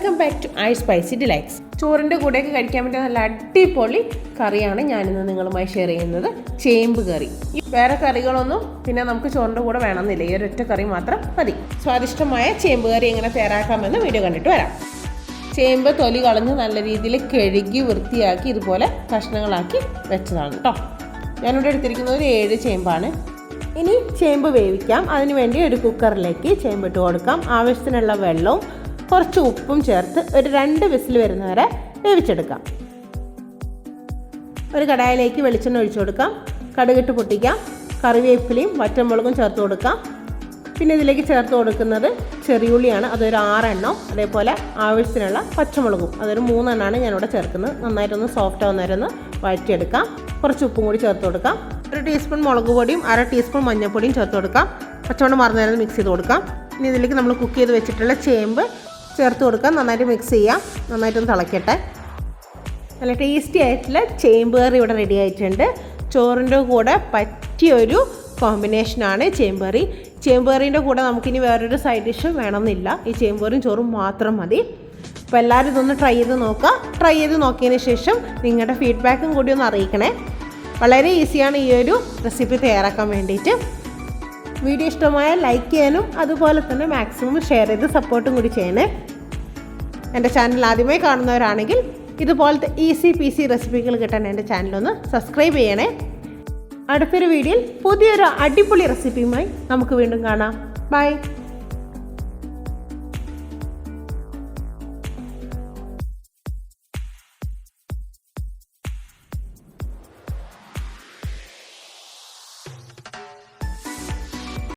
Welcome back to I spicy delights. ചോറിൻ്റെ കൂടെയൊക്കെ കഴിക്കാൻ പറ്റിയ നല്ല അടിപൊളി കറിയാണ് ഞാനിന്ന് നിങ്ങളുമായി ഷെയർ ചെയ്യുന്നത്. ചേമ്പ് കറി. വേറെ കറികളൊന്നും പിന്നെ നമുക്ക് ചോറിൻ്റെ കൂടെ വേണമെന്നില്ല, ഈ ഒരൊറ്റ കറി മാത്രം മതി. സ്വാദിഷ്ടമായ ചേമ്പ് കറി എങ്ങനെ തയ്യാറാക്കാമെന്ന് വീഡിയോ കണ്ടിട്ട് വരാം. ചേമ്പ് തൊലി കളഞ്ഞ് നല്ല രീതിയിൽ കഴുകി വൃത്തിയാക്കി ഇതുപോലെ കഷ്ണങ്ങളാക്കി വെച്ചതാണ് കേട്ടോ. ഞാനിവിടെ എടുത്തിരിക്കുന്നത് ഒരു 7 ചേമ്പാണ്. ഇനി ചേമ്പ് വേവിക്കാം. അതിന് വേണ്ടി ഒരു കുക്കറിലേക്ക് ചേമ്പ് ഇട്ട് കൊടുക്കാം. ആവശ്യത്തിനുള്ള വെള്ളവും കുറച്ച് ഉപ്പും ചേർത്ത് ഒരു 2 വിസിൽ വരുന്നവരെ വേവിച്ചെടുക്കാം. ഒരു കടായിലേക്ക് വെളിച്ചെണ്ണ ഒഴിച്ചു കൊടുക്കാം. കടുകിട്ട് പൊട്ടിക്കാം. കറിവേപ്പിലയും വറ്റൽമുളകും ചേർത്ത് കൊടുക്കാം. പിന്നെ ഇതിലേക്ക് ചേർത്ത് കൊടുക്കുന്നത് ചെറിയുള്ളിയാണ്, അതൊരു 6 എണ്ണം. അതേപോലെ ആവശ്യത്തിനുള്ള പച്ചമുളകും, അതൊരു 3 എണ്ണമാണ് ഞാനിവിടെ ചേർക്കുന്നത്. നന്നായിട്ടൊന്ന് സോഫ്റ്റ് ആവുന്നവരെ ഒന്ന് വഴറ്റിയെടുക്കാം. കുറച്ച് ഉപ്പും കൂടി ചേർത്ത് കൊടുക്കാം. 1 ടീസ്പൂൺ മുളക് പൊടിയും 1/2 ടീസ്പൂൺ മഞ്ഞൾപ്പൊടിയും ചേർത്ത് കൊടുക്കാം. പച്ചവെള്ളം മറന്നേരം മിക്സ് ചെയ്ത് കൊടുക്കാം. ഇനി ഇതിലേക്ക് നമ്മൾ കുക്ക് ചെയ്ത് വെച്ചിട്ടുള്ള ചേമ്പ് ചേർത്ത് കൊടുക്കാം. നന്നായിട്ട് മിക്സ് ചെയ്യാം. നന്നായിട്ടൊന്ന് തിളക്കട്ടെ. നല്ല ടേസ്റ്റി ആയിട്ടുള്ള ചേമ്പ് കറി ഇവിടെ റെഡി ആയിട്ടുണ്ട്. ചോറിൻ്റെ കൂടെ പറ്റിയൊരു കോമ്പിനേഷനാണ് ചേമ്പ് കറി. ചേമ്പ് കറീൻ്റെ കൂടെ നമുക്കിനി വേറൊരു സൈഡ് ഡിഷ് വേണമെന്നില്ല, ഈ ചേമ്പ് കറിയും ചോറും മാത്രം മതി. അപ്പോൾ എല്ലാവരും ഇതൊന്ന് ട്രൈ ചെയ്ത് നോക്കുക. ട്രൈ ചെയ്ത് നോക്കിയതിന് ശേഷം നിങ്ങളുടെ ഫീഡ്ബാക്കും കൂടി ഒന്ന് അറിയിക്കണേ. വളരെ ഈസിയാണ് ഈ ഒരു റെസിപ്പി തയ്യാറാക്കാൻ വേണ്ടിയിട്ട്. വീഡിയോ ഇഷ്ടമായാൽ ലൈക്ക് ചെയ്യാനും അതുപോലെ തന്നെ മാക്സിമം ഷെയർ ചെയ്ത് സപ്പോർട്ടും കൂടി ചെയ്യണേ. എൻ്റെ ചാനൽ ആദ്യമായി കാണുന്നവരാണെങ്കിൽ ഇതുപോലത്തെ ഈസി പീസി റെസിപ്പികൾ കിട്ടാൻ എൻ്റെ ചാനലൊന്ന് സബ്സ്ക്രൈബ് ചെയ്യണേ. അടുത്തൊരു വീഡിയോയിൽ പുതിയൊരു അടിപൊളി റെസിപ്പിയുമായി നമുക്ക് വീണ്ടും കാണാം. ബൈ.